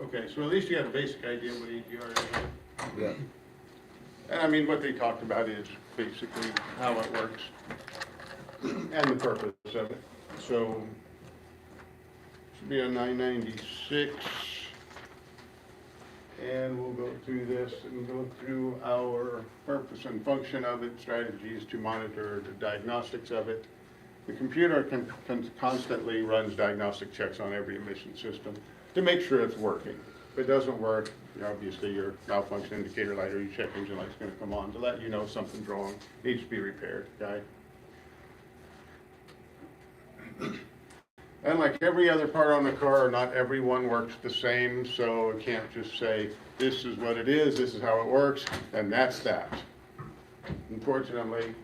Okay, so at least you have a basic idea what EGR is. Yeah. And I mean, what they talked about is basically how it works and the purpose of it. So, should be on 996. And we'll go through this and go through our purpose and function of it, strategies to monitor the diagnostics of it. The computer can constantly runs diagnostic checks on every emission system to make sure it's working. If it doesn't work, obviously your malfunction indicator light or your check engine light's going to come on to let you know something's wrong, needs to be repaired, okay? And like every other part on the car, not everyone works the same, so it can't just say, this is what it is, this is how it works, and that's that. Unfortunately,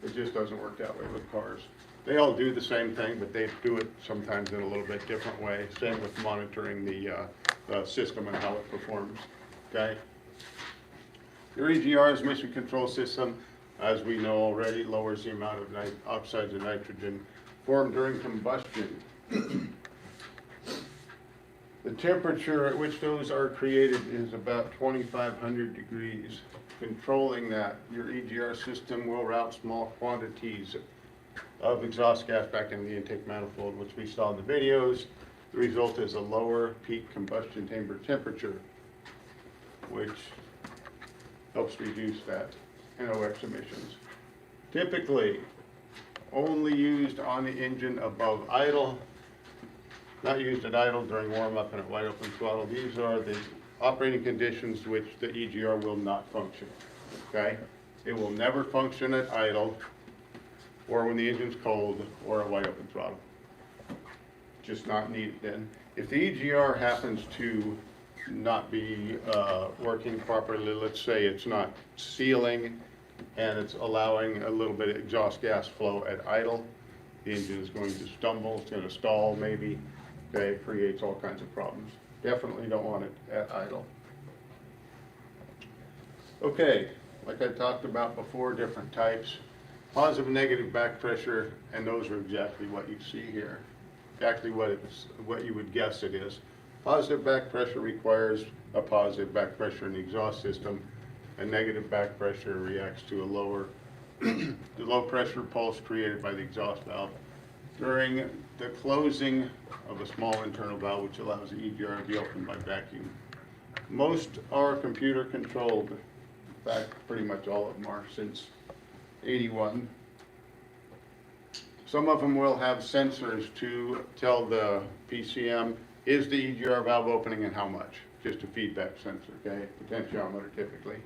it just doesn't work that way with cars. They all do the same thing, but they do it sometimes in a little bit different way. Same with monitoring the system and how it performs, okay? Your EGR's emission control system, as we know already, lowers the amount of oxides of nitrogen formed during combustion. The temperature at which those are created is about 2,500 degrees. Controlling that, your EGR system will route small quantities of exhaust gas back into the intake manifold, which we saw in the videos. The result is a lower peak combustion chamber temperature, which helps reduce that NOx emissions. Typically, only used on the engine above idle, not used at idle during warm-up and at wide open throttle. These are the operating conditions which the EGR will not function, okay? It will never function at idle or when the engine's cold or at wide open throttle. Just not needed then. If the EGR happens to not be working properly, let's say it's not sealing and it's allowing a little bit of exhaust gas flow at idle, the engine is going to stumble, it's going to stall maybe, okay, it creates all kinds of problems. Definitely don't want it at idle. Okay, like I talked about before, different types. Positive and negative back pressure, and those are exactly what you see here. Exactly what you would guess it is. Positive back pressure requires a positive back pressure in the exhaust system, and negative back pressure reacts to a lower, the low pressure pulse created by the exhaust valve during the closing of a small internal valve, which allows the EGR to be opened by vacuum. Most are computer controlled. In fact, pretty much all of them are since 81. Some of them will have sensors to tell the PCM, is the EGR valve opening and how much? Just a feedback sensor, okay? Potentiometer typically.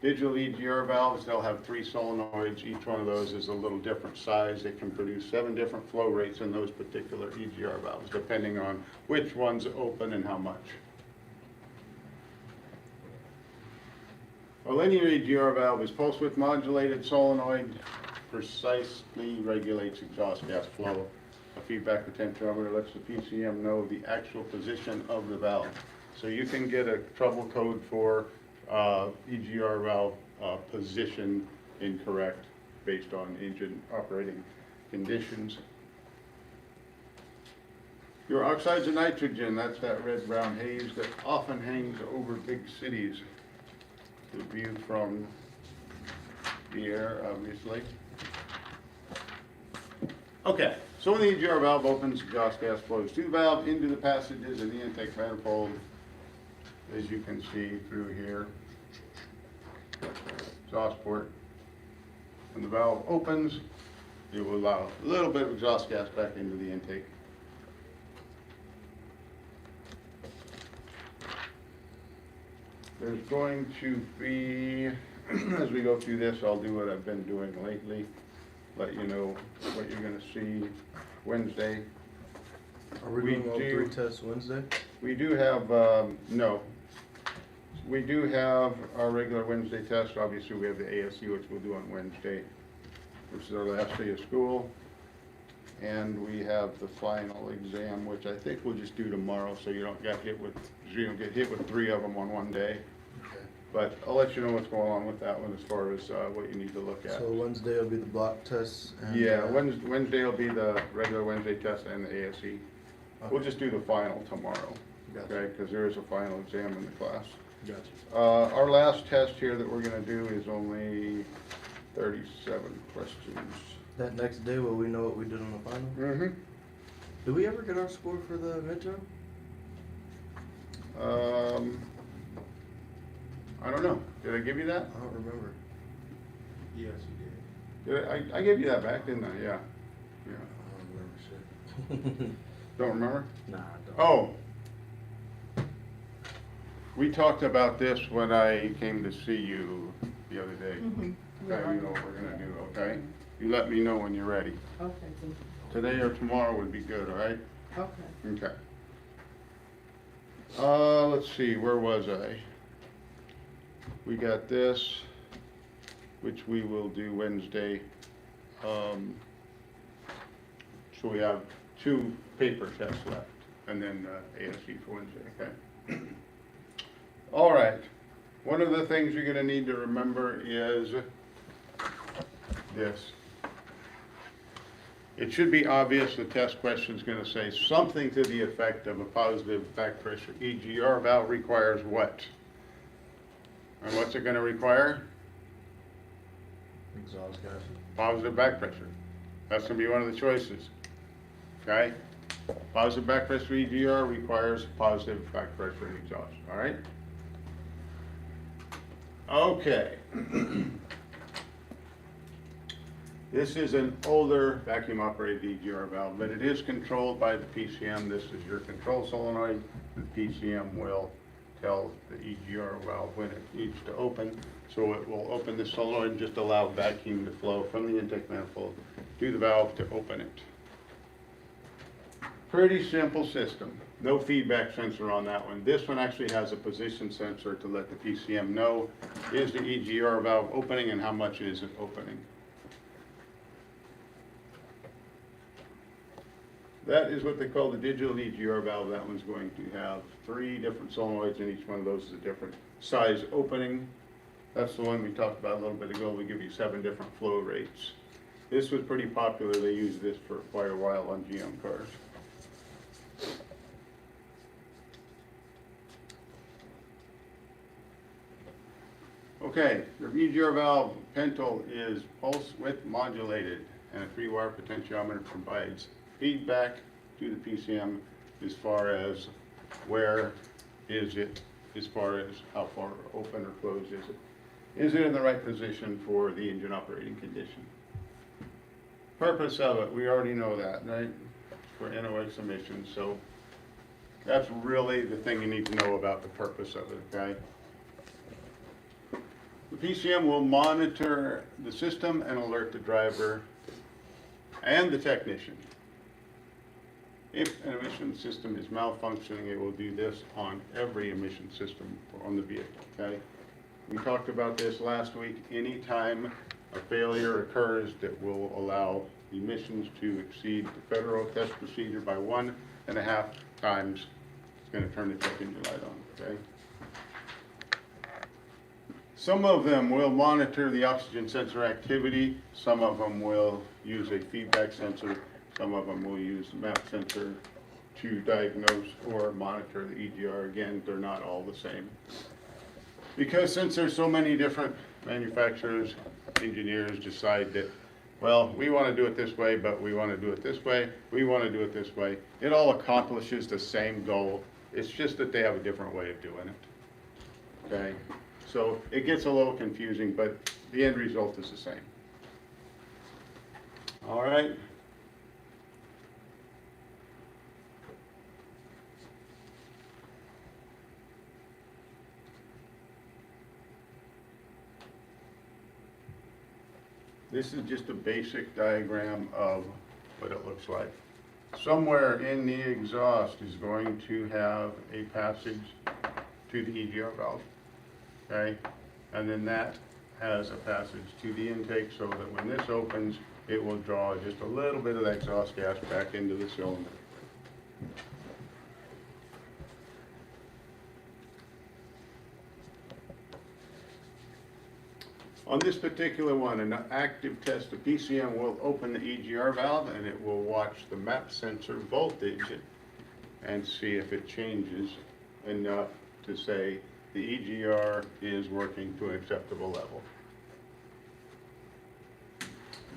Digital EGR valves, they'll have 3 solenoids. Each one of those is a little different size. They can produce 7 different flow rates in those particular EGR valves, depending on which one's open and how much. A linear EGR valve is pulse width modulated solenoid, precisely regulates exhaust gas flow. A feedback potentiometer lets the PCM know the actual position of the valve. So you can get a trouble code for EGR valve position incorrect based on engine operating conditions. Your oxides of nitrogen, that's that red-brown haze that often hangs over big cities. The view from the air, obviously. Okay, so when the EGR valve opens, exhaust gas flows through the valve into the passages in the intake manifold, as you can see through here. Exhaust port. When the valve opens, it will allow a little bit of exhaust gas back into the intake. There's going to be, as we go through this, I'll do what I've been doing lately, let you know what you're going to see Wednesday. Are we doing all 3 tests Wednesday? We do have, no. We do have our regular Wednesday test. Obviously, we have the ASE, which we'll do on Wednesday, which is our last day of school. And we have the final exam, which I think we'll just do tomorrow, so you don't get hit with 3 of them on one day. Okay. But I'll let you know what's going on with that one as far as what you need to look at. So Wednesday will be the block tests? And, yeah, Wednesday will be the regular Wednesday test and the ASE. We'll just do the final tomorrow, Gotcha. okay? Because there is a final exam in the class. Gotcha. Our last test here that we're gonna do is only 37 questions. That next day, will we know what we did on the final? Mm-hmm. Did we ever get our score for the midterm? I don't know. Did I give you that? I don't remember. Yes, you did. I gave you that back, didn't I? Yeah. Yeah. I don't remember shit. Don't remember? Nah, I don't. Oh. We talked about this when I came to see you the other day. Okay, you know what we're gonna do, okay? You let me know when you're ready. Okay, thank Today or tomorrow would be good, all right? you. Okay. Okay. Let's see, where was I? We got this, which we will do Wednesday. So we have 2 paper tests left, and then ASC for Wednesday, okay? All right. One of the things you're gonna need to remember is this. It should be obvious the test question is going to say something to the effect of a positive back pressure EGR valve requires what? And what's it going to require? Exhaust gas. Positive back pressure. That's going to be one of the choices. Okay? Positive back pressure EGR requires positive back pressure and exhaust. All right? Okay. This is an older vacuum operated EGR valve, but it is controlled by the PCM. This is your control solenoid. The PCM will tell the EGR valve when it needs to open. So it will open the solenoid and just allow vacuum to flow from the intake manifold to the valve to open it. Pretty simple system. No feedback sensor on that one. This one actually has a position sensor to let the PCM know is the EGR valve opening and how much is it opening. That is what they call the digital EGR valve. That one's going to have 3 different solenoids, and each one of those is a different size opening. That's the one we talked about a little bit ago. We give you 7 different flow rates. This was pretty popular. They used this for quite a while on GM cars. Okay, the EGR valve Pentel is pulse width modulated, and a 3-wire potentiometer provides feedback to the PCM as far as where is it, as far as how far open or closed is it. Is it in the right position for the engine operating condition? Purpose of it, we already know that, right? For NOx emissions, so that's really the thing you need to know about the purpose of it, okay? The PCM will monitor the system and alert the driver and the technician. If an emission system is malfunctioning, it will do this on every emission system on the vehicle, okay? We talked about this last week. Anytime a failure occurs that will allow emissions to exceed the federal test procedure by 1.5 times, it's going to turn the check engine light on, okay? Some of them will monitor the oxygen sensor activity. Some of them will use a feedback sensor. Some of them will use a MAP sensor to diagnose or monitor the EGR. Again, they're not all the same. Because since there's so many different manufacturers, engineers decide that, well, we want to do it this way, but we want to do it this way. We want to do it this way. It all accomplishes the same goal. It's just that they have a different way of doing it. Okay? So it gets a little confusing, but the end result is the same. All right? This is just a basic diagram of what it looks like. Somewhere in the exhaust is going to have a passage to the EGR valve, okay? And then that has a passage to the intake so that when this opens, it will draw just a little bit of the exhaust gas back into the cylinder. On this particular one, an active test, the PCM will open the EGR valve and it will watch the MAP sensor voltage and see if it changes enough to say the EGR is working to an acceptable level.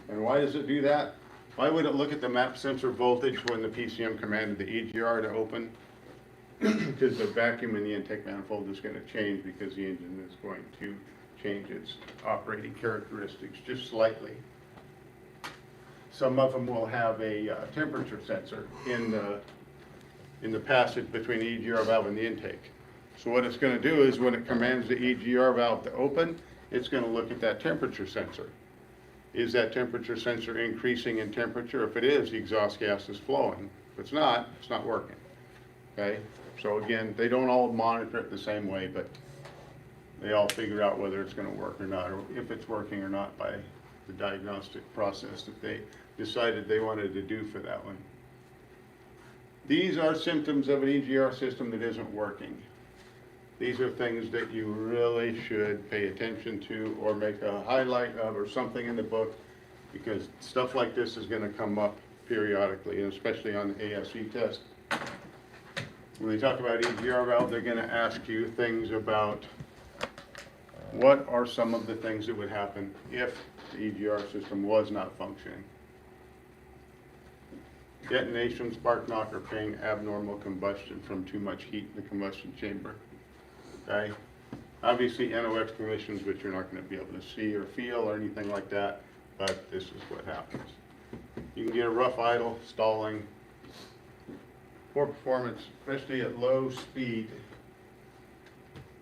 And why does it do that? Why would it look at the map sensor voltage when the PCM commanded the EGR to open? Because the vacuum in the intake manifold is going to change because the engine is going to change its operating characteristics just slightly. Some of them will have a temperature sensor in the passage between the EGR valve and the intake. So what it's going to do is when it commands the EGR valve to open, it's going to look at that temperature sensor. Is that temperature sensor increasing in temperature? If it is, the exhaust gas is flowing. If it's not working. Okay? So again, they don't all monitor it the same way, but they all figure out whether it's going to work or not, or if it's working or not by the diagnostic process that they decided they wanted to do for that one. These are symptoms of an EGR system that isn't working. These are things that you really should pay attention to or make a highlight of or something in the book, because stuff like this is going to come up periodically, and especially on the ASE test. When they talk about EGR valve, they're going to ask you things about what are some of the things that would happen if the EGR system was not functioning. Detonation, spark knock, or ping, abnormal combustion from too much heat in the combustion chamber. Okay? Obviously NOx emissions, which you're not going to be able to see or feel or anything like that, but this is what happens. You can get a rough idle, stalling, poor performance, especially at low speed.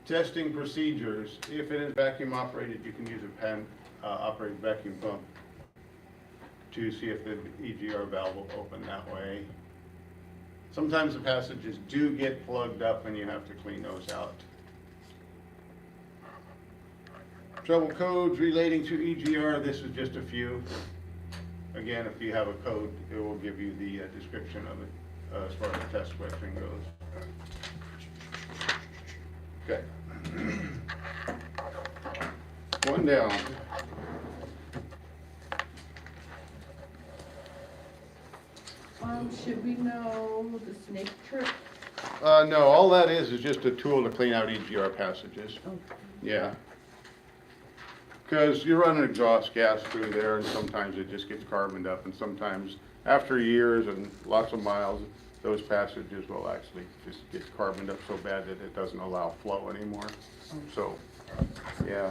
Testing procedures, if it is vacuum operated, you can use a pan operated vacuum pump to see if the EGR valve will open that way. Sometimes the passages do get plugged up and you have to clean those out. Trouble codes relating to EGR, this is just a few. Again, if you have a code, it will give you the description of it as far as the test question goes. Okay. One down. Should we know the snake trip? No, all that is just a tool to clean out EGR passages. Oh, Yeah. Because you run an exhaust gas through there and sometimes it just gets carboned up, and sometimes after years and lots of miles, those passages will actually just get carboned up so bad that it doesn't allow flow anymore. So, yeah.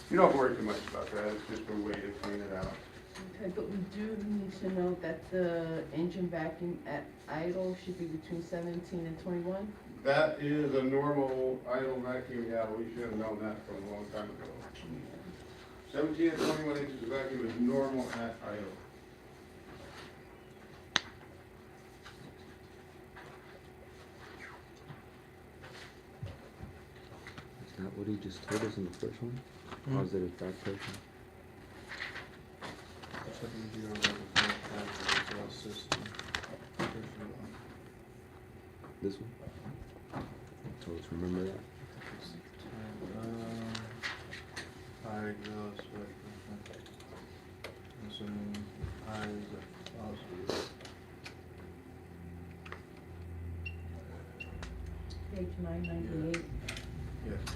You don't have to worry too much about that. It's just a way to clean it out. okay, but we do need to know that the engine vacuum at idle should be between 17 and 21. That is a normal idle vacuum. Yeah, we should have known that from a long time ago. 17 and 21 inches of vacuum is normal at idle. Is that what he just told us in the first one? Positive back pressure. This one? So let's remember that. High exhaust pressure. Assuming high is a positive. Page 998. Yes.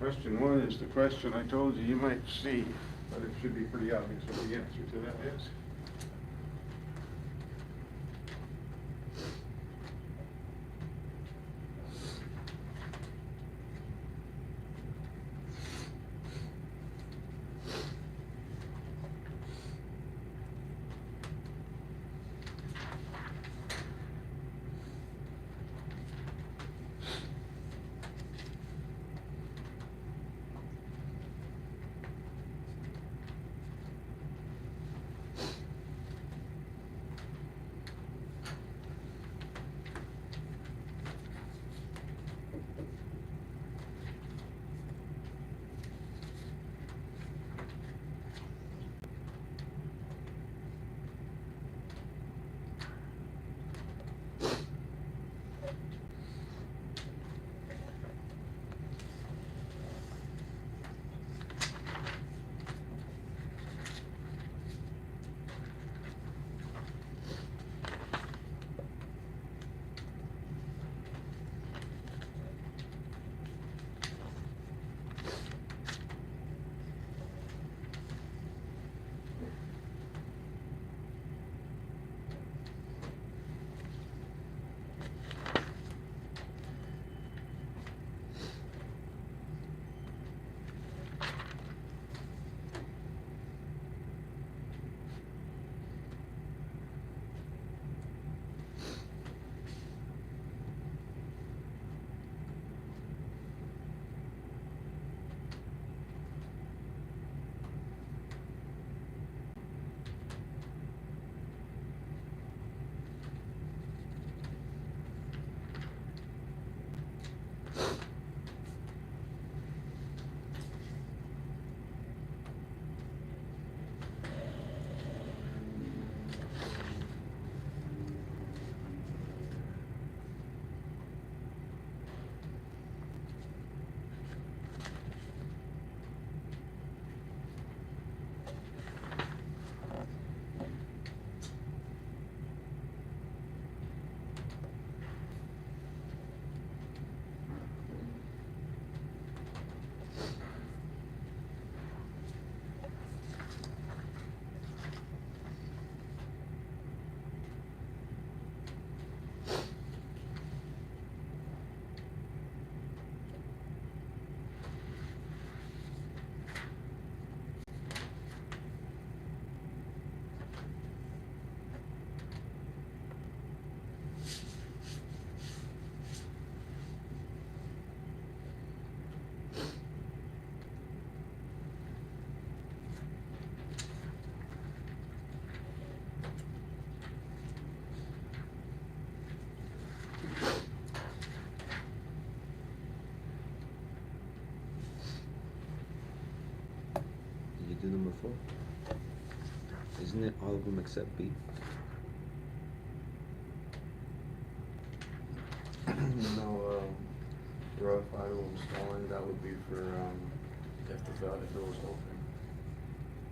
Question one is the question I told you you might see, but it should be pretty obvious what the answer to that is. Isn't it all of them except B? No, rough idle installing, that would be for, if the valve, if it was open.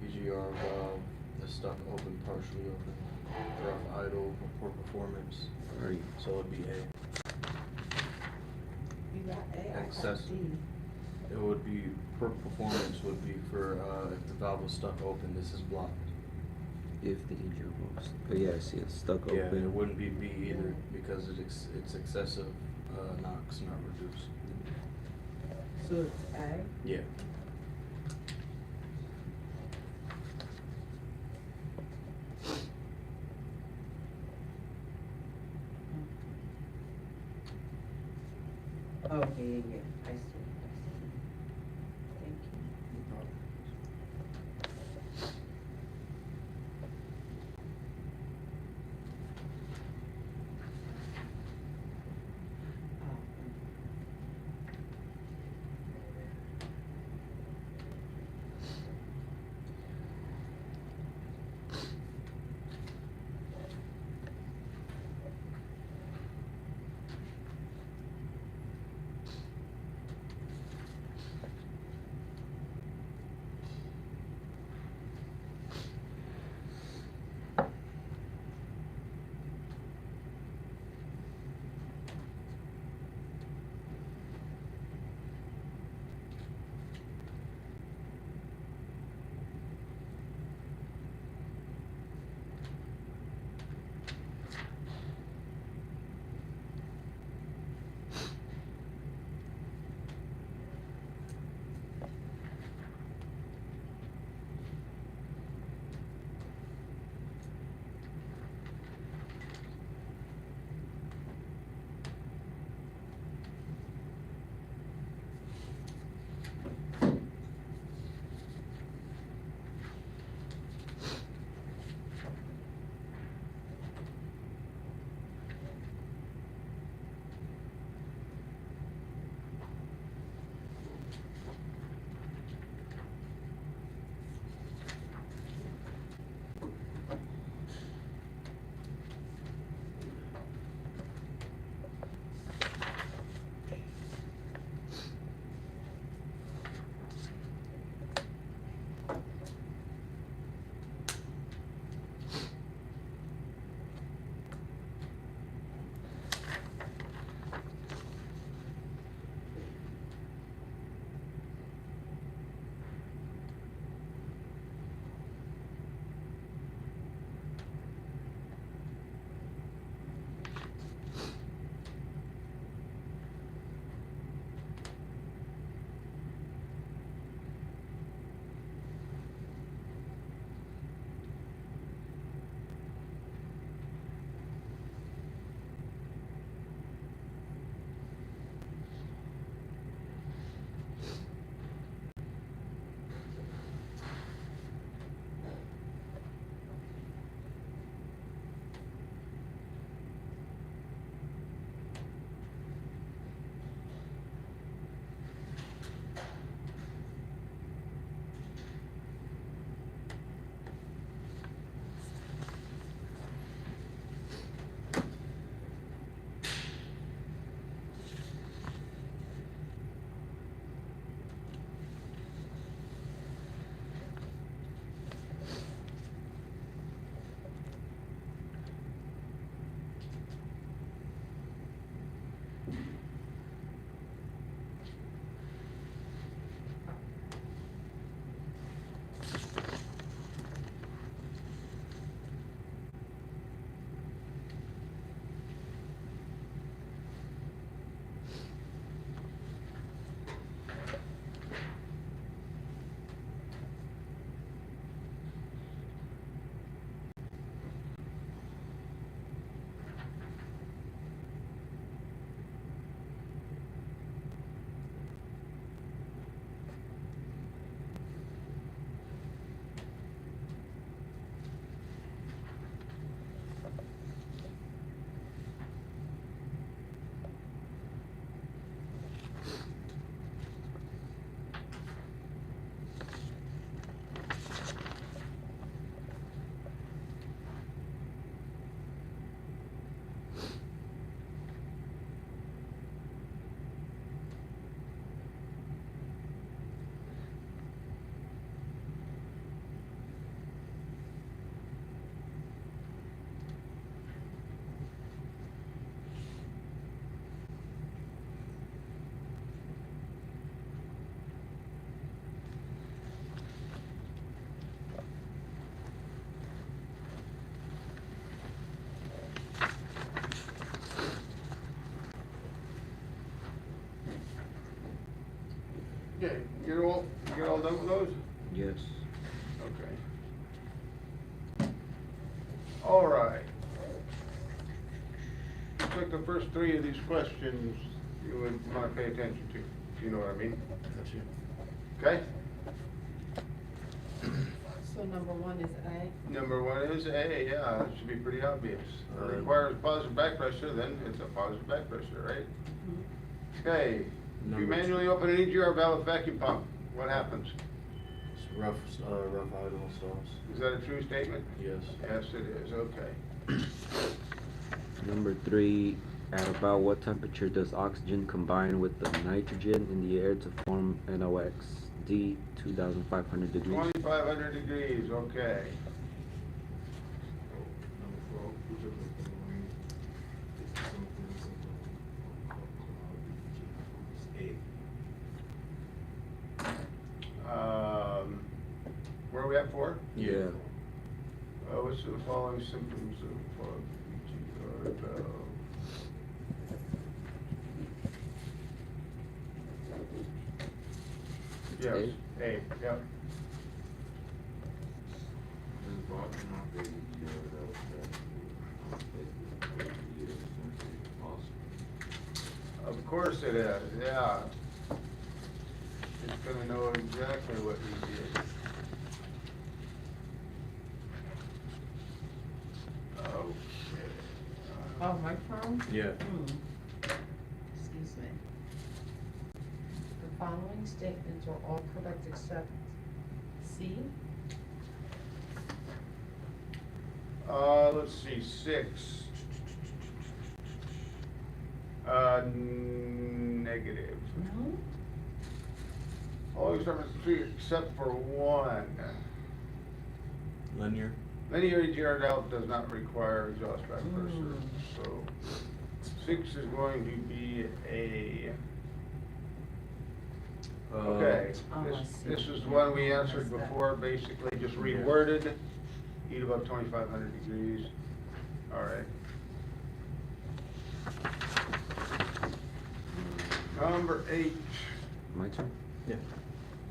EGR valve is stuck open, partially open. Rough idle, poor performance, Or you- so it'd be A. You got A, I got Excess. D. It would be, poor performance would be for, if the valve was stuck open, this is blocked. if the EGR was, oh yeah, I see, it's stuck Yeah, open. it wouldn't be B either, because it's excessive, NOx, not reduced. So it's A? Yeah. Okay, yeah, I see, Thank you. done with those? Yes. Okay. All right. Looks like the first three of these questions you would want to pay attention to, if you know what I mean. Got you. Okay? So number one is A. Number one is A, yeah, it should be pretty obvious. It Alright. requires positive back pressure, then it's a positive back pressure, right? Okay, if you Number manually open an EGR valve vacuum pump, what happens? It's rough idle stops. Is that a true statement? Yes. Yes, it is, okay. Number 3, at about what temperature does oxygen combine with the nitrogen in the air to form NOx? D, 2,500 degrees. 2,500 degrees, okay. Number 4, which of the following is something A. Where are we at for? Yeah. Which of the following symptoms of EGR valve? Yes, A, yep. Of course it is, yeah. It's gonna know exactly what he did. Okay. Oh, my phone? Yeah. Excuse me. The following statements are all correct except C. Let's see, 6. Negative. No? All except for 3 except for 1. Linear. Linear EGR valve does not require exhaust back pressure, so 6 is going to be a. Okay, Oh, I this see. is the one we answered before, basically just reworded, heat above 2,500 degrees, all right. Number 8, My turn? Yeah.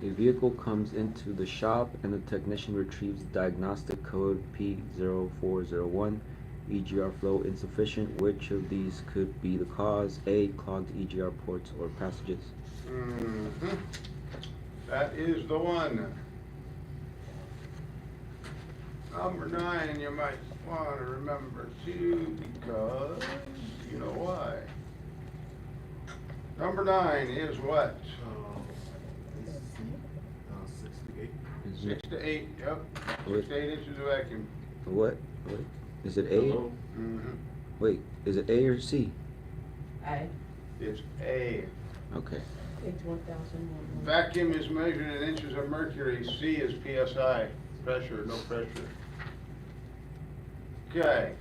A vehicle comes into the shop and the technician retrieves diagnostic code P0401, EGR flow insufficient. Which of these could be the cause? A, clogged EGR ports or passages. That is the one. Number 9, you might want to remember too, because you know why. Number 9 is what? This is C, 6 to 8. Isn't 6 it? to 8, yep. Wait. 6 to 8 inches of vacuum. What? Wait. Is it A? Hello? Wait, is it A or C? A. It's A. Okay. Page 1001. Vacuum is measured in inches of mercury. C is PSI, pressure, no pressure. Okay.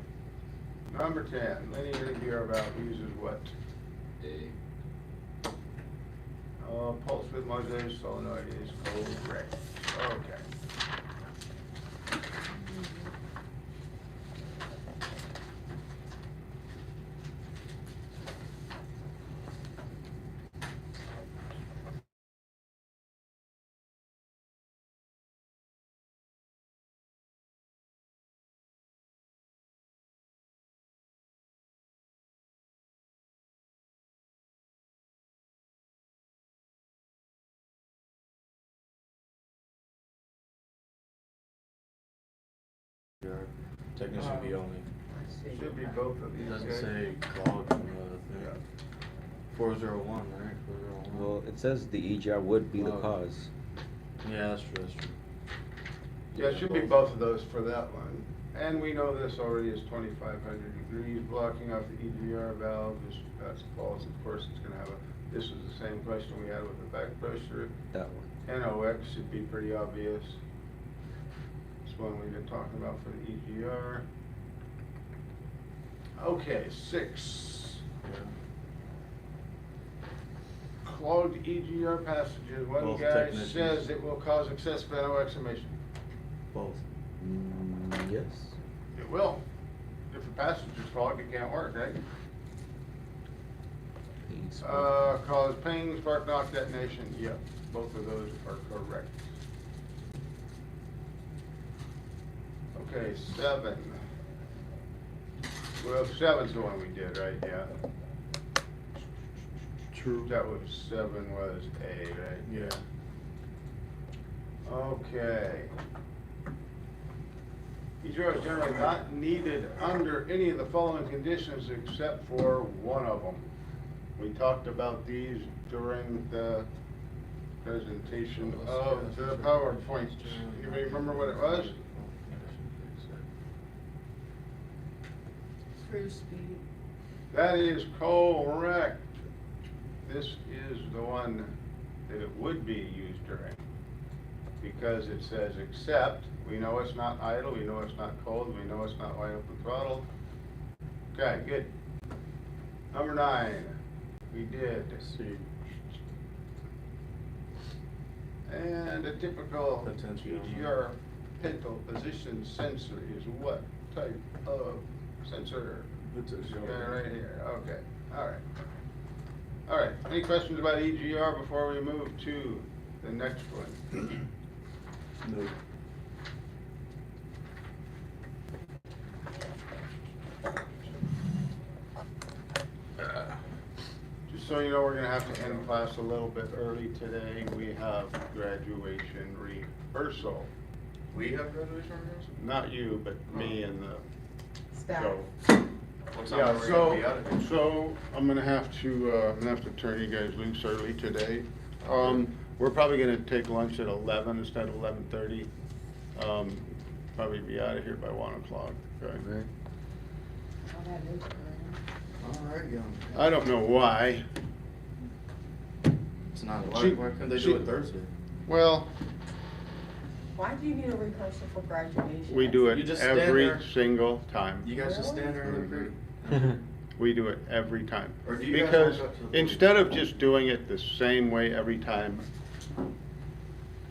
Number 10, linear EGR valve uses what? A. Pulse width modulator solenoid is correct. Okay. Technician be only. I see. Should be both of It these. doesn't guys. say clogged in the Yeah. thing. 401, right? 401. Well, it says the EGR would be the Oh. cause. Yeah, that's true, that's true. Yeah, it should be both of those for that one. And we know this already is 2,500 degrees, blocking off the EGR valve, that's false, of course, it's gonna have a, this is the same question we had with the back pressure. That one. NOx should be pretty obvious. It's one we've been talking about for the EGR. Okay, 6. Yeah. Clogged EGR passages, one Both guy technicians. says it will cause excessive NOx emission. Both. Yes. It will. If the passage is clogged, it can't work, right? Page Cause ping, spark knock detonation, yep, both of those are correct. Okay, 7. Well, 7's the one we did, right, yeah. True. That was 7 was A, right? Yeah. Okay. EGR is generally not needed under any of the following conditions except for one of them. We talked about these during the presentation of the PowerPoint. You may remember what it was? Cruise speed. That is correct. This is the one that it would be used during. Because it says except, we know it's not idle, we know it's not cold, we know it's not wide open throttle. Okay, good. Number 9, we did. C. And a typical Attention. EGR pintle position sensor is what type of sensor? Yeah, right here, okay, all right. All right, any questions about EGR before we move to the next one? No. Just so you know, we're gonna have to end class a little bit early today. We have graduation rehearsal. We have graduation rehearsal? Not you, but me and the Staff. show. What time Yeah, are we gonna be out of here? so I'm gonna have to turn you guys loose early today. We're probably gonna take lunch at 11 instead of 11:30. Probably be out of here by 1 o'clock, okay? Right. Oh, that is good. All right, young. I don't know why. It's not, She- why couldn't they she- do it Thursday? Well, Why do you need a rehearsal for graduation? we do You it just stand every there. single time. You guys just stand there and agree? We do it every time. Or do you guys Because walk up to the podium? instead of just doing it the same way every time,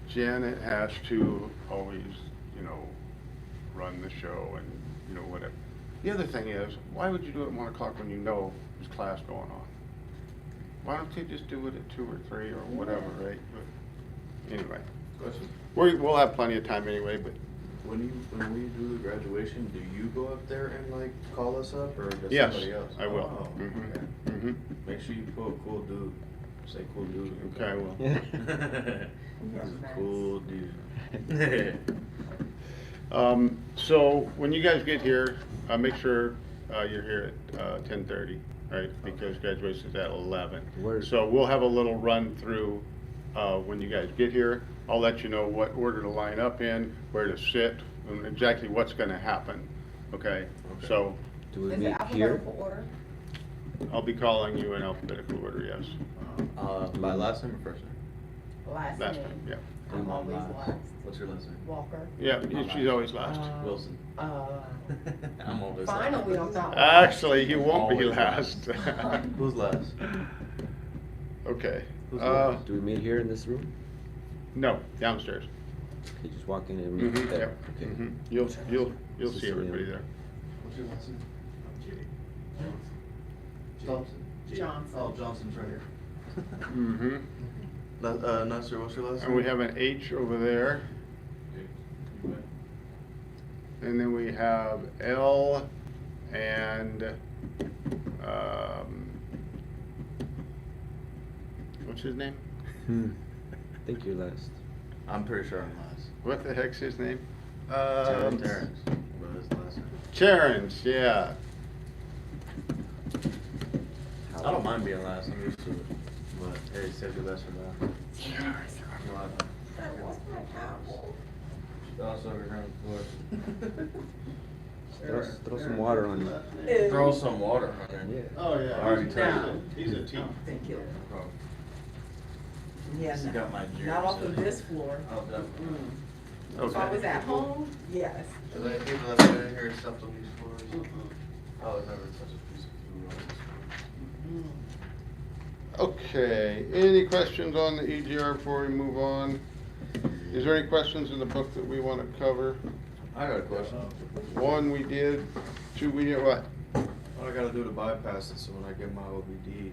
Janet has to always, run the show and, whatever. The other thing is, why would you do it at 1 o'clock when you know there's class going on? Why don't you just do it at 2 or 3 or whatever, right? But anyway, Question. we'll have plenty of time anyway, but When we do the graduation, do you go up there and like call us up or does yes, somebody else? I will. Oh, Mhm, okay. mhm. Make sure you put cool dude. Say cool dude. Okay, I will. He's a cool dude. So when you guys get here, make sure you're here at 10:30, right? Because graduation is at 11. Where- So we'll have a little run through when you guys get here. I'll let you know what order to line up in, where to sit, and exactly what's gonna happen, okay? Okay. So Do we Is it meet here? alphabetical order? I'll be calling you in alphabetical order, yes. By last name or first name? Last Last name. name, yeah. I'm always last. What's your last name? Walker. Yeah, she's always last. Wilson. Uh, I'm always finally, I'm last. not last. Actually, you won't be Always last. Who's last? Okay. Who's Do we meet here in this room? No, downstairs. Okay, just walk in and meet Mhm, there. yep, Okay. mhm. You'll see Sicilian. everybody there. What's your last name? Thompson. Johnson. Oh, Johnson's right here. Mm-hmm. Not sure, what's your last name? And we have an H over there, and then we have L and, what's his name? I think you're last. I'm pretty sure I'm last. What the heck's his name? Terrence. What is his last name? Terrence, yeah. I don't mind being last, I'm used to it. But hey, save your best for last. Also over here on the floor. Throw some water on you. Throw some water on there. Yeah. Oh, yeah. All right, He's Terrence. He's a T. Thank you. No problem. Yeah, Just got my germs not off in of it. this floor. Oh, definitely. If I was at home, Yes. Are there any people that live in here slept on these floors? Oh, there's never such a piece of food on this floor. Okay, any questions on the EGR before we move on? Is there any questions in the book that we want to cover? I got a question. 1 we did, 2 we did what? What I gotta do to bypass it so when I get my OBD,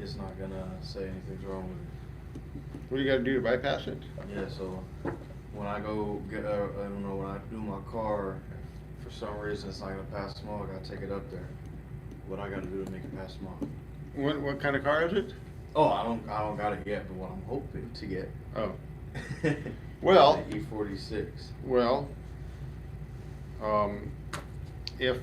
it's not gonna say anything's wrong with What do you gotta do to bypass it? it. Yeah, so when I go get, I don't know, when I do my car, if for some reason it's not gonna pass smog, I take it up there. What I gotta do to make it pass smog? What kind of car is it? Oh, I don't got it yet, but what I'm hoping to get. Oh, Well- The E46. well, if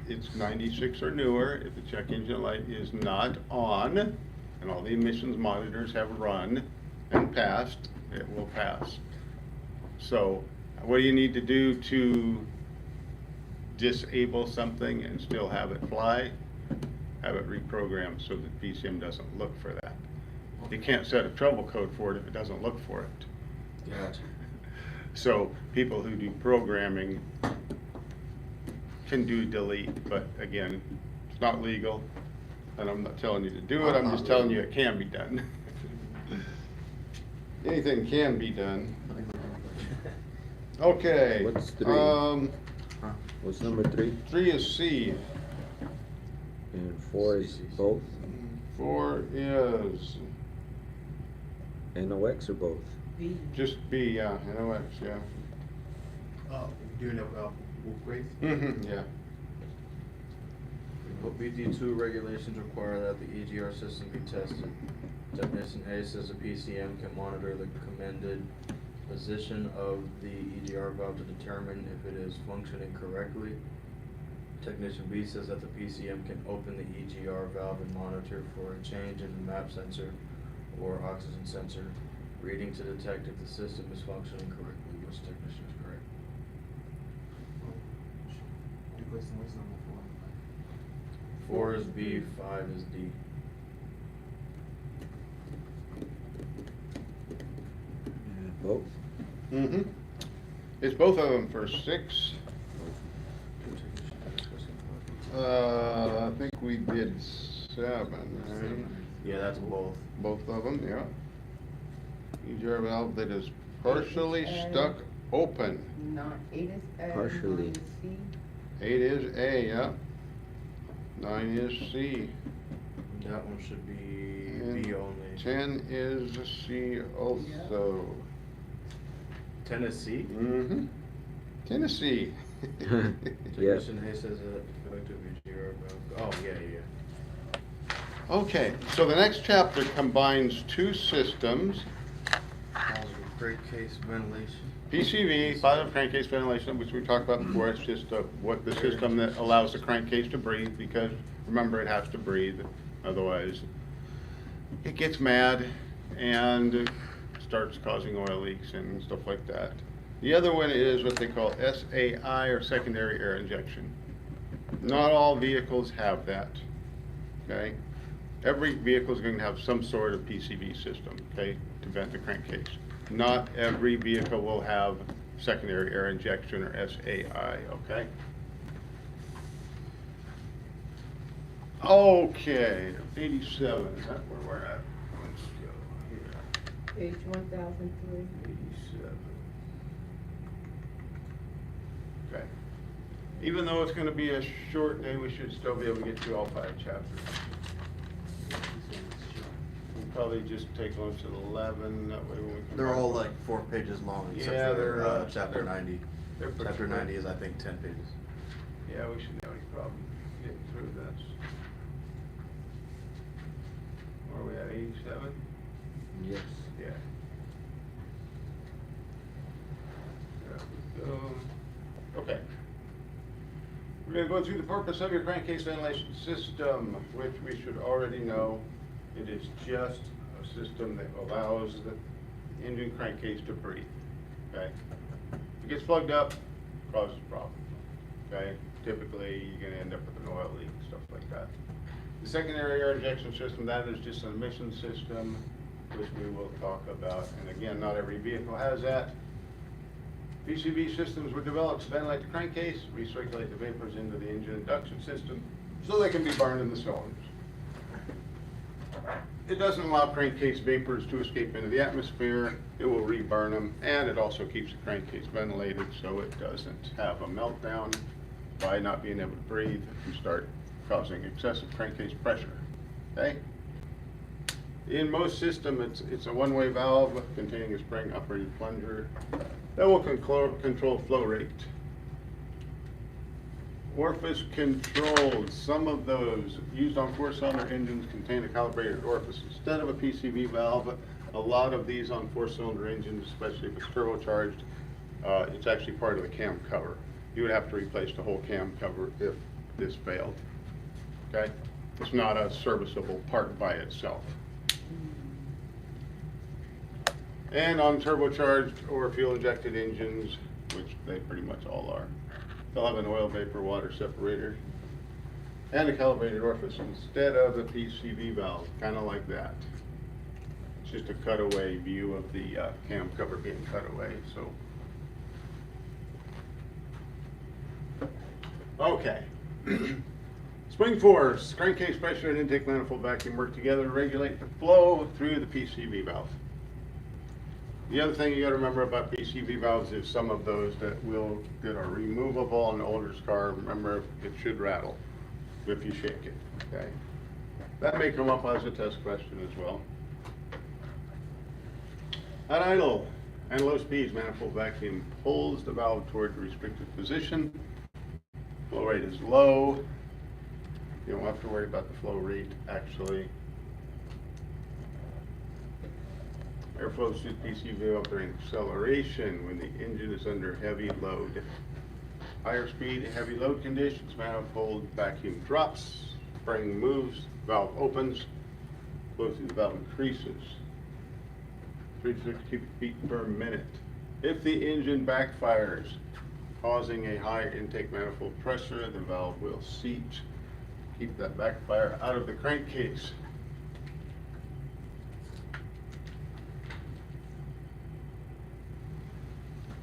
it's 96 or newer, if the check engine light is not on, and all the emissions monitors have run and passed, it will pass. So, what do you need to do to disable something and still have it fly? Have it reprogrammed so that PCM doesn't look for that. You can't set a trouble code for it if it doesn't look for it. Gotcha. So people who do programming can do delete, but again, it's not legal. And I'm not telling you to do it, I'm just telling you it can be done. Anything can be done. Okay. What's 3? What's number 3? 3 is C. And 4 is both? 4 is NOx or both? B. just B, yeah, NOx, yeah. Doing a, race? Yeah. But BD2 regulations require that the EGR system be tested. Definition A says the PCM can monitor the recommended position of the EGR valve to determine if it is functioning correctly. Technician B says that the PCM can open the EGR valve and monitor for a change in the MAP sensor or oxygen sensor reading to detect if the system is functioning correctly. Which technician is correct? Requesting what's number 4 is B, 5 is D. Both? Mm-hmm. Is both of them for 6? I think we did 7, right? Yeah, that's both. Both of them, yeah. EGR valve that is partially And- stuck open. 8 is A, Partially. 9 is C. 8 is A, yeah. 9 is C. That one should be And B only. 10 is C also. Tennessee? Mm-hmm. Tennessee. Yes. Technician A says that effective EGR valve. Oh, yeah. Okay, so the next chapter combines 2 systems. Positive crankcase ventilation. PCV, positive crankcase ventilation, which we talked about before, it's just what the system that allows the crankcase to breathe, because remember, it has to breathe, otherwise it gets mad and starts causing oil leaks and stuff like that. The other one is what they call SAI, or secondary air injection. Not all vehicles have that, okay? Every vehicle is going to have some sort of PCV system, okay, to vent the crankcase. Not every vehicle will have secondary air injection, or SAI, okay? Okay, 87, is that where we're at? Let's go here. Page 1003. 87. Okay. Even though it's gonna be a short day, we should still be able to get through all 5 chapters. We'll probably just take on to 11, that way when we come They're back- all like 4 pages long, except Yeah, for they're, chapter 90. they're pretty Chapter quick. 90 is, I think, 10 pages. Yeah, we shouldn't have any problem getting through this. Where are we at, 87? Yes. Yeah. There we go. Okay. We're gonna go through the purpose of your crankcase ventilation system, which we should already know. It is just a system that allows the engine crankcase to breathe, okay? If it gets plugged up, causes problems, okay? Typically, you're gonna end up with an oil leak, stuff like that. The secondary air injection system, that is just an emission system, which we will talk about. And again, not every vehicle has that. PCV systems were developed to ventilate the crankcase, recirculate the vapors into the engine induction system, so they can be burned in the cylinders. It doesn't allow crankcase vapors to escape into the atmosphere. It will reburn them, and it also keeps the crankcase ventilated so it doesn't have a meltdown by not being able to breathe and start causing excessive crankcase pressure, okay? In most systems, it's a one-way valve containing a spring operated plunger that will control flow rate. Orifice controls, some of those used on four-cylinder engines contain a calibrated orifice instead of a PCV valve. A lot of these on four-cylinder engines, especially if it's turbocharged, it's actually part of the cam cover. You would have to replace the whole cam cover if this failed. Okay? It's not a serviceable part by itself. And on turbocharged or fuel-injected engines, which they pretty much all are, they'll have an oil vapor water separator and a calibrated orifice instead of a PCV valve, kind of like that. It's just a cutaway view of the cam cover being cut away. So, okay. Spring force, crankcase pressure and intake manifold vacuum work together to regulate the flow through the PCV valve. The other thing you got to remember about PCV valves is some of those that are removable on the older car. Remember, it should rattle if you shake it. Okay, that may come up as a test question as well. At idle and low speeds, manifold vacuum pulls the valve toward the restricted position. Flow rate is low. You don't have to worry about the flow rate actually. Airflow through the PCV valve during acceleration when the engine is under heavy load. Higher speed, heavy load conditions, manifold vacuum drops, spring moves, valve opens, flow through the valve increases. 350 cubic feet per minute. If the engine backfires, causing a high intake manifold pressure, the valve will seat. Keep that backfire out of the crankcase.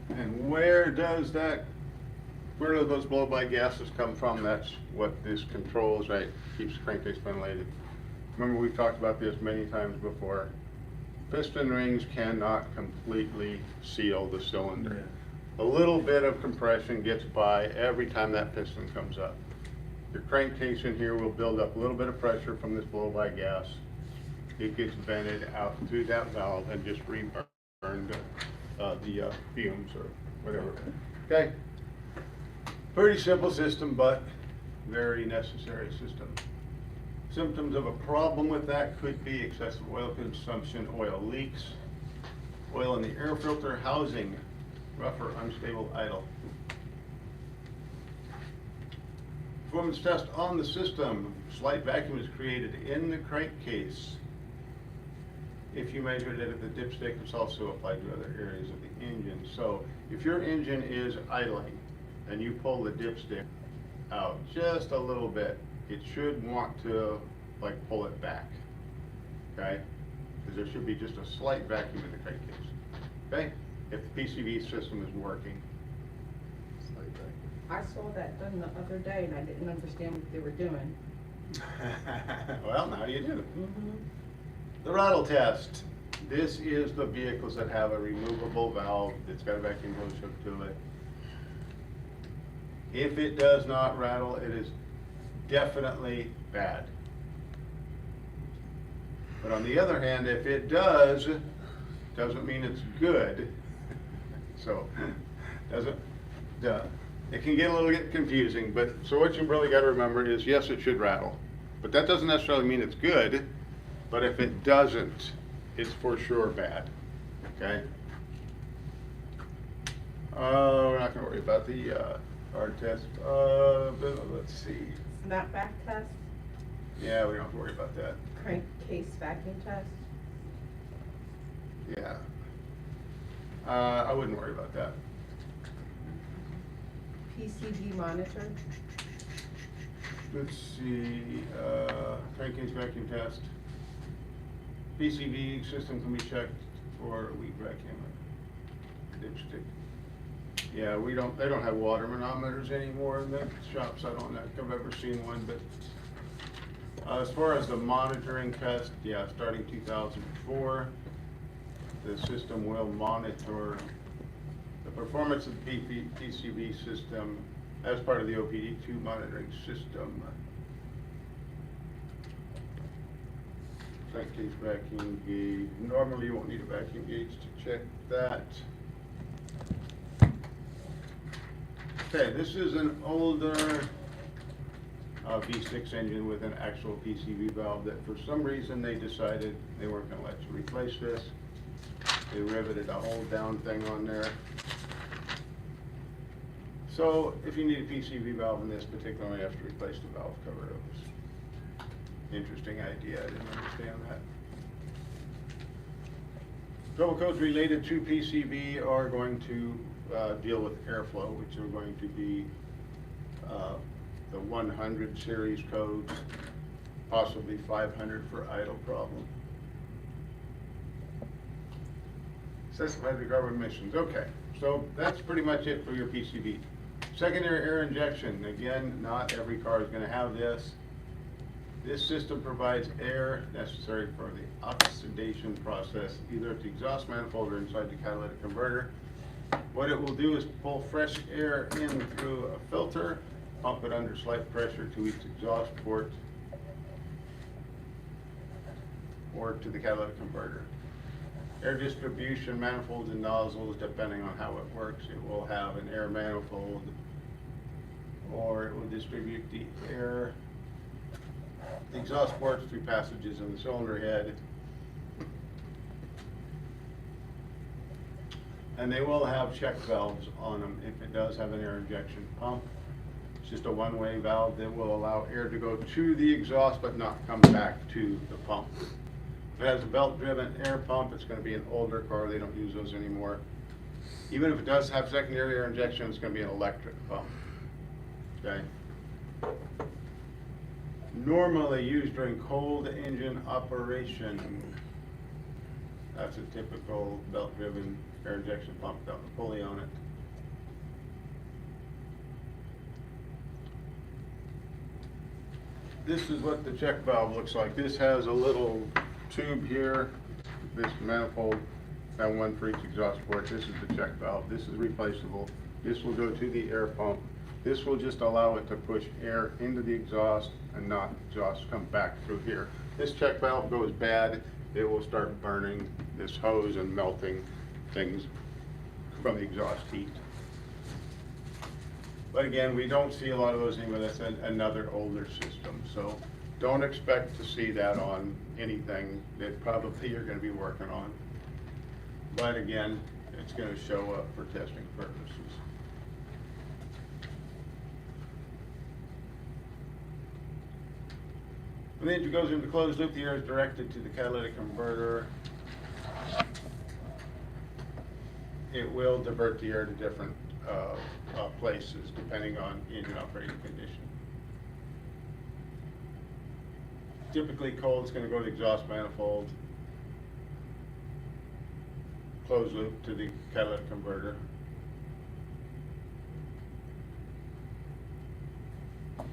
And where do those blow-by gases come from? That's what this controls, right? Keeps the crankcase ventilated. Remember, we've talked about this many times before. Piston rings cannot completely seal the cylinder. A little bit of compression gets by every time that piston comes up. Your crankcase in here will build up a little bit of pressure from this blow-by gas. It gets vented out through that valve and just reburned the fumes or whatever. Okay? Pretty simple system, but very necessary system. Symptoms of a problem with that could be excessive oil consumption, oil leaks, oil in the air filter housing, rough or unstable idle. Performance test on the system. Slight vacuum is created in the crankcase. If you measured it at the dipstick, it's also applied to other areas of the engine. So if your engine is idling and you pull the dipstick out just a little bit, it should want to like pull it back, okay? Because there should be just a slight vacuum in the crankcase, okay? If the PCV system is working. Slight vacuum. I saw that done the other day and I didn't understand what they were doing. Well, now you do. Mm-hmm. The rattle test. This is the vehicles that have a removable valve that's got a vacuum hose hooked to it. If it does not rattle, it is definitely bad. But on the other hand, if it does, doesn't mean it's good. So, it can get a little bit confusing, but so what you really got to remember is yes, it should rattle. But that doesn't necessarily mean it's good. But if it doesn't, it's for sure bad, okay? We're not gonna worry about the hard test. Let's see. Snapback test, Yeah, we don't have to worry about that. crankcase vacuum test. Yeah. I wouldn't worry about that. PCV monitor, Let's see, crankcase vacuum test. PCV system can be checked for weak vacuum. Dipstick. Yeah, they don't have water manometers anymore in the shops. I don't think I've ever seen one, but as far as the monitoring test, yeah, starting 2004, the system will monitor the performance of the PCV system as part of the OBD2 monitoring system. crankcase vacuum gauge. Normally you won't need a vacuum gauge to check that. Okay, this is an older V6 engine with an actual PCV valve that for some reason they decided they weren't gonna let you replace this. They riveted a hold down thing on there. So if you need a PCV valve in this particular, you have to replace the valve cover. It was interesting idea, I didn't understand that. Trouble codes related to PCV are going to deal with airflow, which are going to be the 100 series codes, possibly 500 for idle problem. Specified the carbon emissions. Okay, so that's pretty much it for your PCV. Secondary air injection. Again, not every car is going to have this. This system provides air necessary for the oxidation process, either at the exhaust manifold or inside the catalytic converter. What it will do is pull fresh air in through a filter, pump it under slight pressure to each exhaust port or to the catalytic converter. Air distribution manifolds and nozzles, depending on how it works, it will have an air manifold or it will distribute the air, the exhaust ports through passages in the cylinder head. And they will have check valves on them if it does have an air injection pump. It's just a one-way valve that will allow air to go to the exhaust but not come back to the pump. If it has a belt-driven air pump, it's going to be an older car. They don't use those anymore. Even if it does have secondary air injection, it's going to be an electric pump. Okay? Normally used during cold engine operation. That's a typical belt-driven air injection pump without the pulley on it. This is what the check valve looks like. This has a little tube here, this manifold, and one for each exhaust port. This is the check valve. This is replaceable. This will go to the air pump. This will just allow it to push air into the exhaust and not exhaust come back through here. This check valve goes bad, it will start burning this hose and melting things from the exhaust heat. But again, we don't see a lot of those anymore. That's another older system. So don't expect to see that on anything that probably you're going to be working on. But again, it's going to show up for testing purposes. When the engine goes into closed loop, the air is directed to the catalytic converter. It will divert the air to different places depending on engine operating condition. Typically cold is going to go to the exhaust manifold, closed loop to the catalytic converter.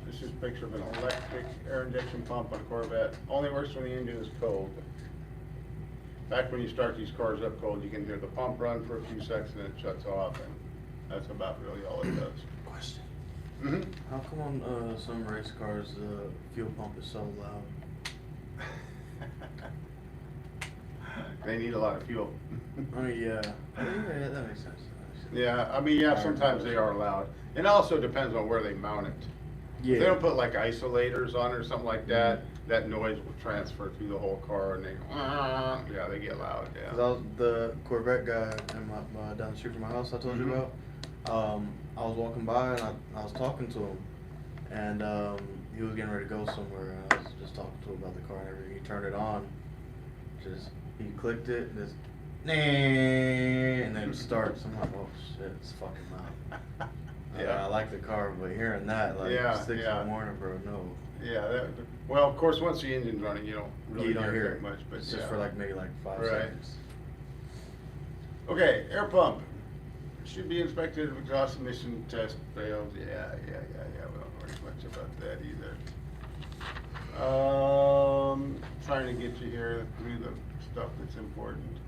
This is a picture of an electric air injection pump on a Corvette. Only works when the engine is cold. Back when you start these cars up cold, you can hear the pump run for a few seconds and it shuts off, and that's about really all it does. Question. Mm-hmm. How come on some race cars the fuel pump is so loud? They need a lot of fuel. I mean, yeah, that makes sense. Yeah, I mean, yeah, sometimes they are loud. It also depends on where they mount it. Yeah. If they don't put like isolators on it or something like that, that noise will transfer through the whole car and they, yeah, they get loud, yeah. 'Cause I was the Corvette guy in my down the street from my house I told you about. I was walking by and I was talking to him, and he was getting ready to go somewhere, and I was just talking to him about the car and everything. He turned it on, he clicked it, and just and then it starts. I'm like, oh shit, it's fucking loud. Yeah. I like the car, but hearing that, like, Yeah, 6 in yeah. the morning, bro, no. Yeah, well, of course, once the engine's running, you don't really You don't hear hear it it much, but It's just yeah. for like maybe like 5 Right. seconds. Okay, air pump. Should be inspected if exhaust emission test fails. Yeah. We don't worry much about that either. Trying to get you here through the stuff that's important.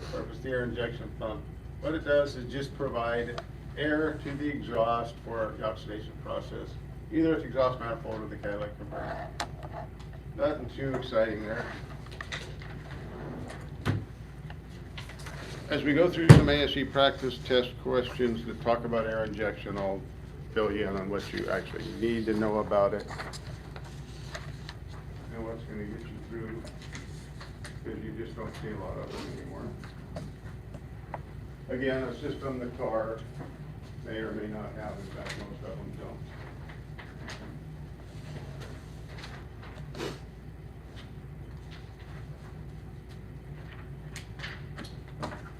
Purpose of the air injection pump. What it does is just provide air to the exhaust for the oxidation process, either at the exhaust manifold or the catalytic converter. Nothing too exciting there. As we go through some ASE practice test questions that talk about air injection, I'll fill you in on what you actually need to know about it. And what's gonna get you through, because you just don't see a lot of them anymore. Again, a system the car may or may not have, in fact, most of them don't.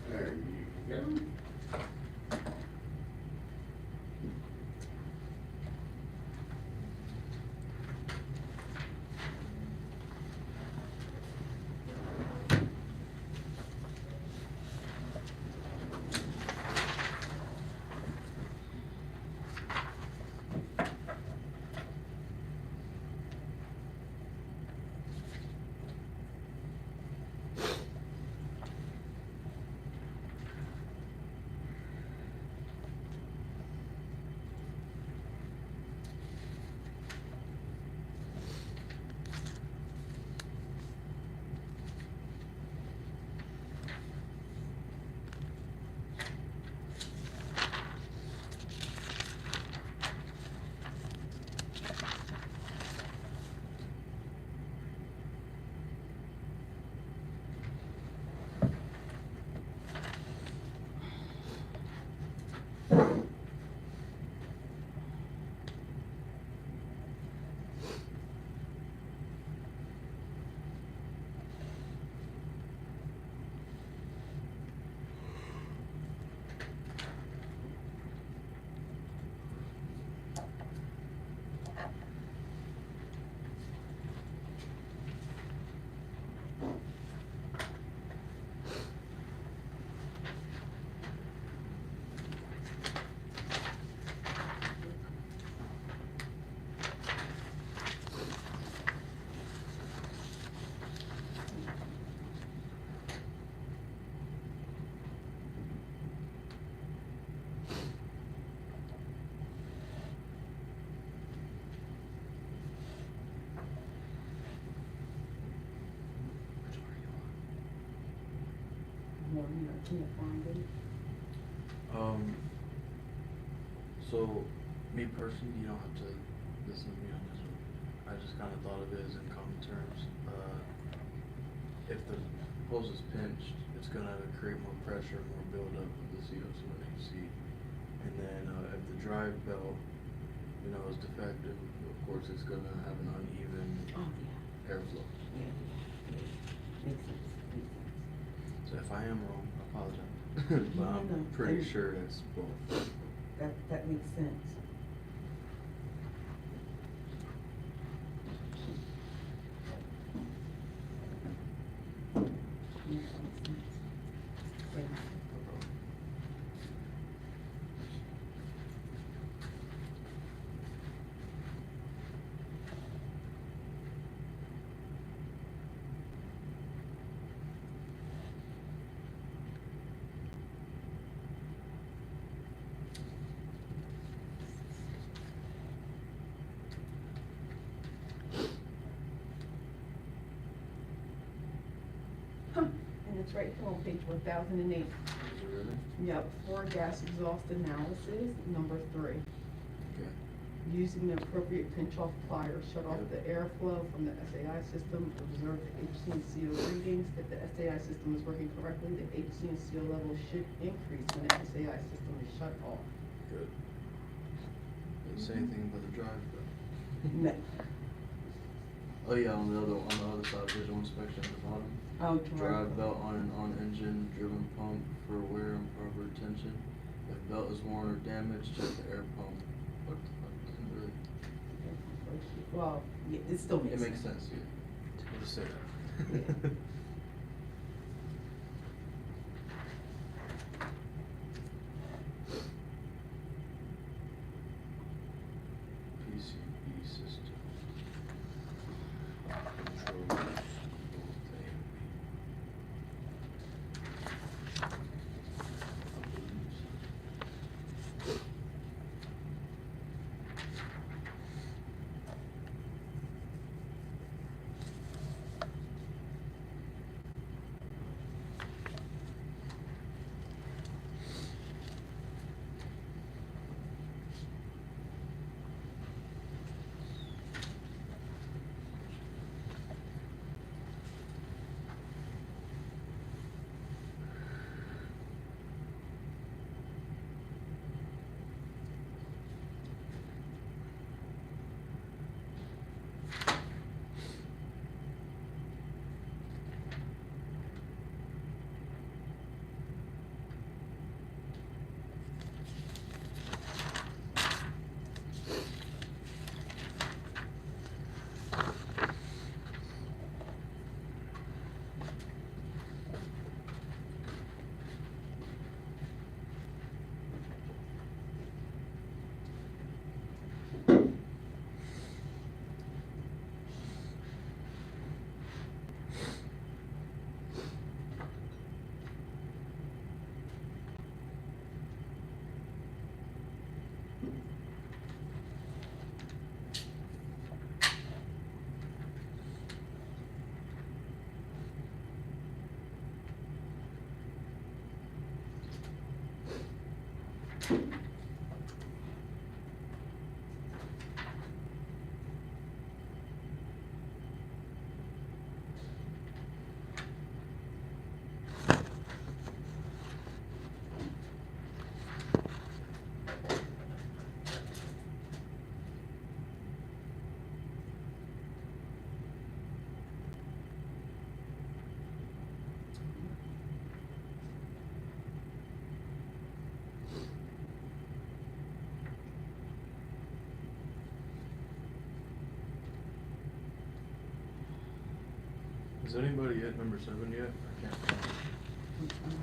There you go. Well, I can't find it. So, me personally, you don't have to listen to me on this one. I just kind of thought of it as in common terms. If the hose is pinched, it's gonna create more pressure, more buildup of the CO2 in AC. And then, if the drive belt, is defective, of course, it's gonna have an uneven Oh, yeah, airflow. yeah, yeah. Makes sense, makes sense. So if I am wrong, I apologize. But No, I'm no, pretty and- sure it's both. That makes sense. Makes sense. Thank you. Huh, and it's right here on page 1008. Is it really? Yep, for gas exhaust analysis, number 3. Okay. Using the appropriate pinch-off pliers, shut off the airflow from the SAI system, observe the HC and CO readings. If the SAI system is working correctly, the HC and CO level should increase when the SAI system is shut off. Good. Didn't say anything about the drive, but. No. Oh yeah, on the other side, visual inspection at the bottom. Oh, Drive belt on an on-engine driven pump for wear and proper attention. If belt is worn or damaged, check the air pump. What the fuck? Doesn't really. Well, yeah, it still makes It sense. makes sense, yeah. I'll just say that. Yeah. PCB system. Controls. Is anybody at number 7 yet? I can't find it.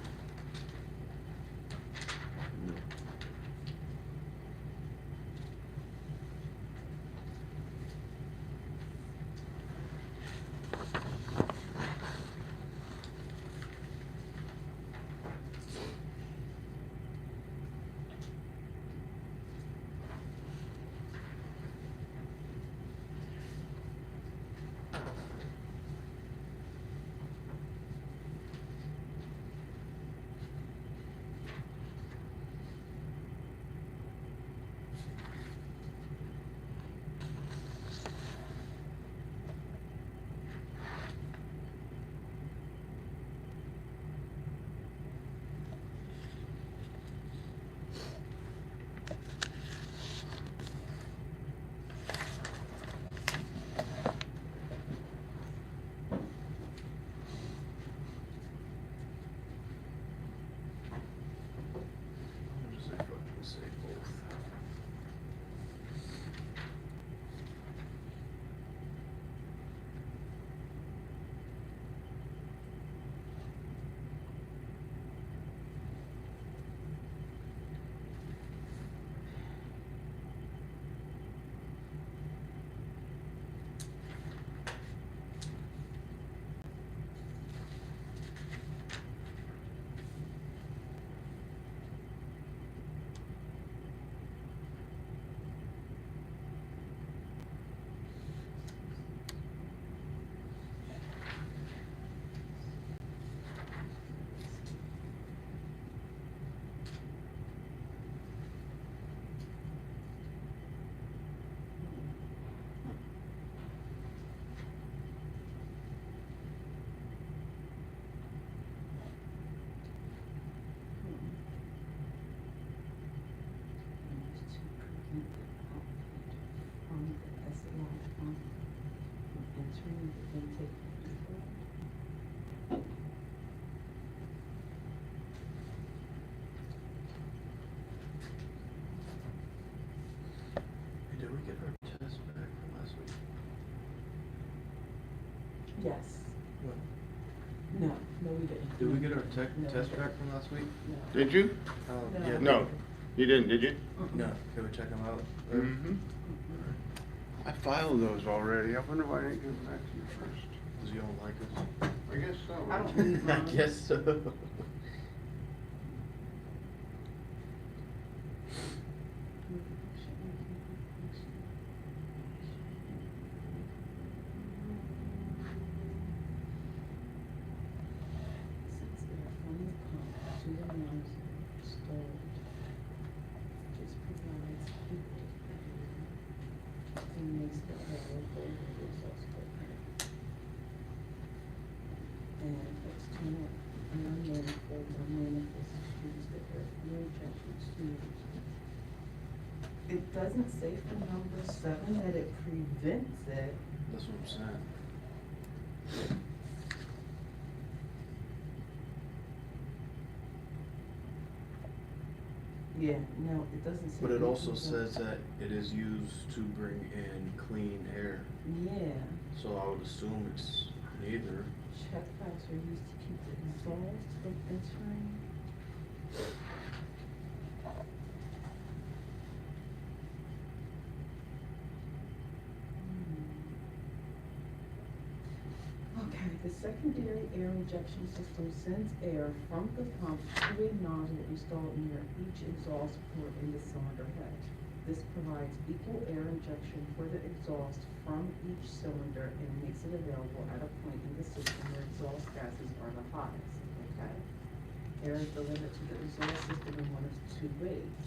I'll just say fucking say both. Hey, did we get our test back from last week? Yes. What? No, we didn't. Did we get our No. test back from last week? No. Did you? No. Yeah. No, you didn't, did you? No, can we check them out? Mm-hmm. I filed those already. I wonder why I didn't give them back to you first. Cause you don't like us? I guess so. I don't need I mine. guess so. Since they're from the pump to the nose stored, just provides equal and makes the available results quicker. And external air manifold or manifolds distributes the air injections to users. It doesn't say for number 7 that it prevents it. That's what I'm saying. Yeah, no, it doesn't say. But it also anything says about- that it is used to bring in clean air. Yeah, So I would assume it's neither. check valves are used to keep the exhaust from entering. Okay, the secondary air injection system sends air from the pump to a nozzle installed near each exhaust port in the cylinder head. This provides equal air injection for the exhaust from each cylinder and makes it available at a point in the system where exhaust gases are the highest, okay? Air is delivered to the exhaust system in one of two ways.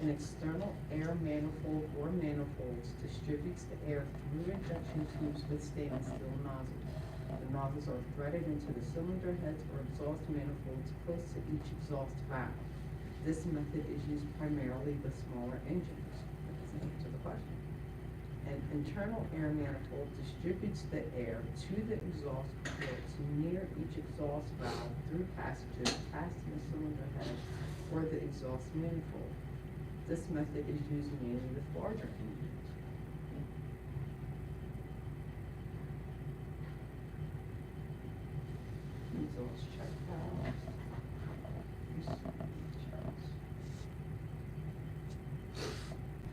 An external air manifold or manifolds distributes the air through injection tubes with stainless steel nozzles. The nozzles are threaded into the cylinder heads or exhaust manifolds close to each exhaust valve. This method is used primarily with smaller engines. That doesn't answer the question. An internal air manifold distributes the air to the exhaust ports near each exhaust valve through passages past the cylinder head or the exhaust manifold. This method is used mainly with larger engines. exhaust check valves.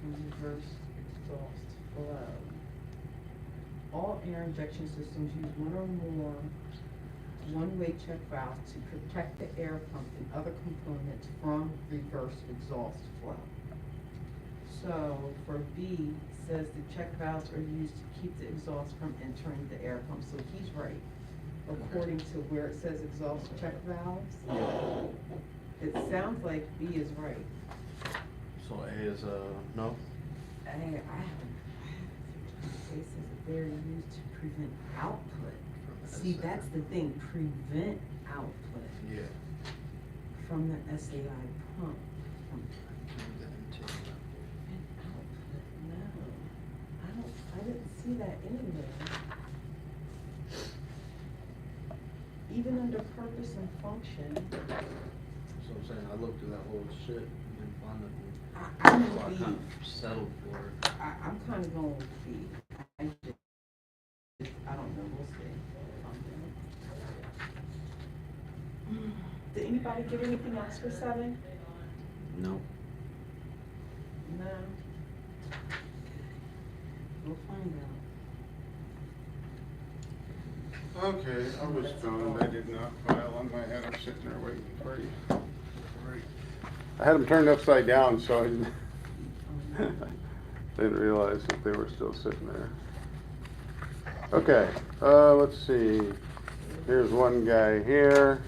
And reverse exhaust flow. All air injection systems use one or more one-way check valves to protect the air pump and other components from reverse exhaust flow. So for B, says the check valves are used to keep the exhaust from entering the air pump, so he's right. According to where it says exhaust check valves, it sounds like B is right. So A is no? I haven't it says that they're used to prevent output. See, that's the thing, prevent output Yeah. from the SAI pump. Prevent output, no. I didn't see that anywhere. Even under purpose and function, So I'm saying, I looked through that whole shit and didn't find nothing. I'm So I gonna kind be, of settled for it. I'm kinda going with B. I don't know, we'll see. Did anybody get anything else for 7? No. No. We'll find out. Okay, I was stoned, I did not file on my head, I'm sitting there waiting for you. I had them turned upside down, so I didn't realize that they were still sitting there. Okay, let's see, here's one guy here.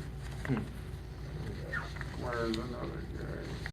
Where's another guy?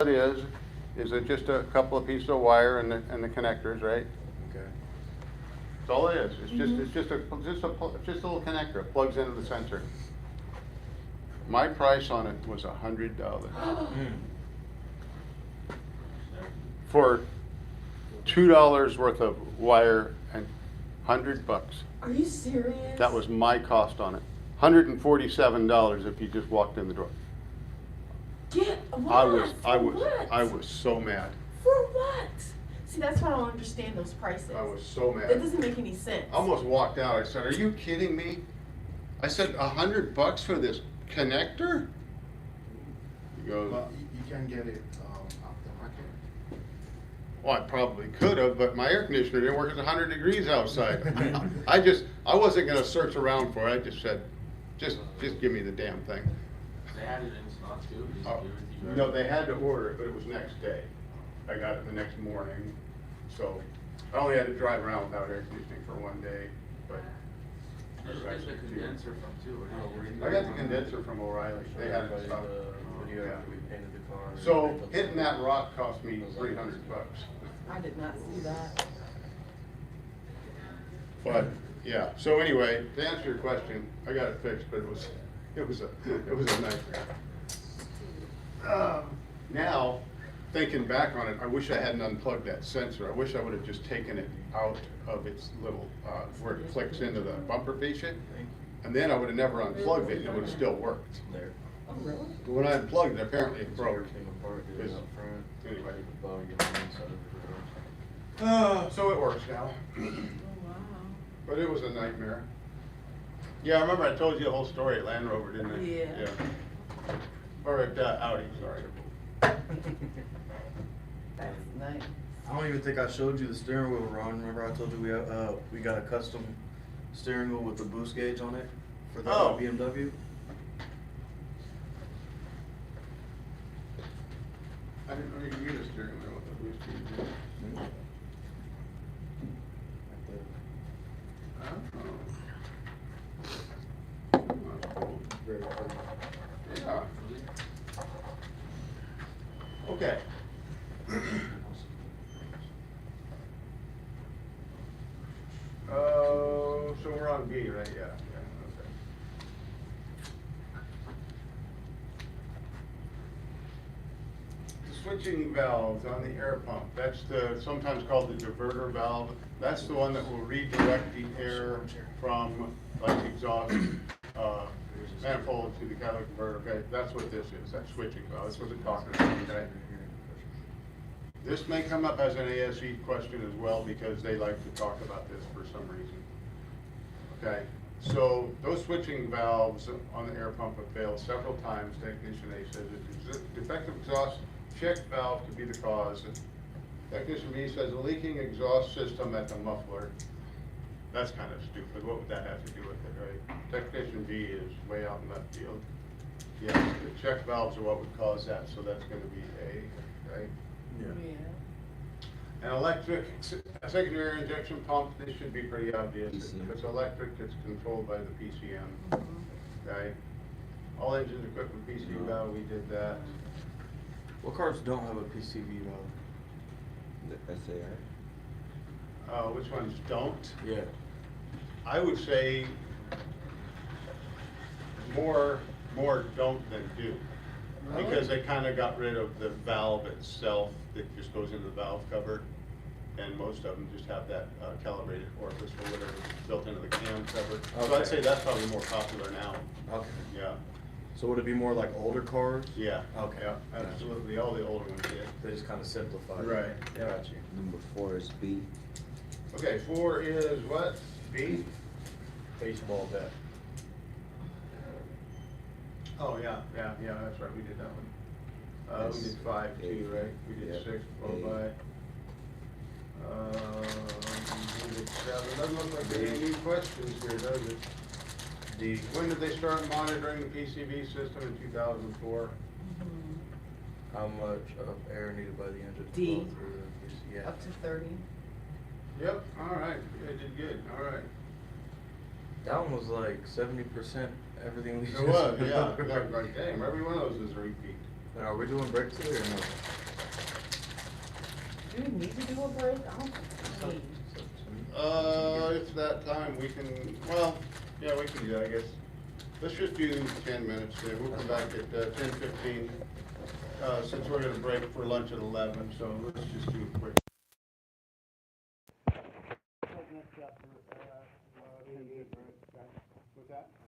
it is it just a couple of pieces of wire and the connectors, right? Okay. That's all it is. It's just a little connector. It plugs into the sensor. My price on it was $100 for $2 worth of wire and $100. Are you serious? That was my cost on it. $147 if you just walked in the door. Get what? I was so mad. For what? See, that's why I don't understand those prices. I was so mad. That doesn't make any sense. I almost walked out. I said, "Are you kidding me?" I said, $100 for this connector? He goes, Well, you can get it, aftermarket. "Well, I probably could have, but my air conditioner didn't work. It's 100 degrees outside." I wasn't gonna search around for it. I just said, just give me the damn thing. They had it in stock too. Did you Oh, give it to you? no, they had to order it, but it was next day. I got it the next morning, so I only had to drive around without air conditioning for one day, but. Just get the condenser from too. I got the condenser from O'Reilly. They had it in stock. The video Yeah. after we painted the car. So hitting that rock cost me $300. I did not see that. But, yeah, so anyway, to answer your question, I got it fixed, but it was a nightmare. Now, thinking back on it, I wish I hadn't unplugged that sensor. I wish I would have just taken it out of its little, where it clicks into the bumper fascia. And then I would have never unplugged it, and it would have still worked. There. Oh, really? But when I unplugged it, apparently it broke. Everything apart, get it Is- up front. anyway. The bottom, get the inside of the door. So it works now. Oh, wow. But it was a nightmare. Yeah, I remember I told you the whole story at Land Rover, didn't I? Yeah. Or at Audi, sorry. That's nice. I don't even think I showed you the steering wheel, Ron. Remember I told you we got a custom steering wheel with the boost gauge on it for the Oh. BMW? I didn't know you could use a steering wheel with a boost gauge. Oh. Very cool. Yeah. Okay. So we're on B, right? Yeah, okay. The switching valves on the air pump, that's sometimes called the diverter valve. That's the one that will redirect the air from like exhaust, manifold to the catalytic converter, okay? That's what this is, that switching valve, that's what they're talking about, okay? This may come up as an ASE question as well, because they like to talk about this for some reason. Okay, so those switching valves on the air pump have failed several times. Technician A says it's defective exhaust check valve could be the cause. Technician B says a leaking exhaust system at the muffler. That's kind of stupid. What would that have to do with it, right? Technician B is way out in left field. Yeah, the check valves are what would cause that, so that's gonna be A, right? Yeah. An electric, a secondary injection pump, this should be pretty obvious. PCM. If it's electric, it's controlled by the PCM, Mhm. okay? All engines equipped with PCV valve, we did that. What cars don't have a PCV valve? The SAI. Which ones don't? Yeah. I would say more don't than do. Because they kind of got rid of the valve itself that just goes into the valve cover. And most of them just have that calibrated orifice or whatever built into the cam cover. So I'd Okay. say that's probably more popular now. Okay. Yeah, So would it be more like older cars? yeah. Okay. Yeah, absolutely. All the older ones did. They just kind of simplified. Right. Yeah. Got you. Number 4 is B. Okay, 4 is what? B? Baseball bat. Oh, yeah, that's right, we did that one. We did 5 too, right? We did Yeah. 6 followed by. We did 7. Doesn't look like there are any questions here, does it? D. When did they start monitoring the PCV system? In 2004? Mhm. How much of air needed by the engine to D. flow through the PC? Yeah. Up to 30. Yep, all right, you did good, all right. That one was like 70% everything we It was, yeah, like, damn, every one of those is a repeat. Now, are we doing break today or no? Do we need to do a break? I don't think It's that time, we can, well, yeah, we can do that, I guess. Let's just do 10 minutes there, we'll come back at 10:15, since we're gonna break for lunch at 11, so let's just do a quick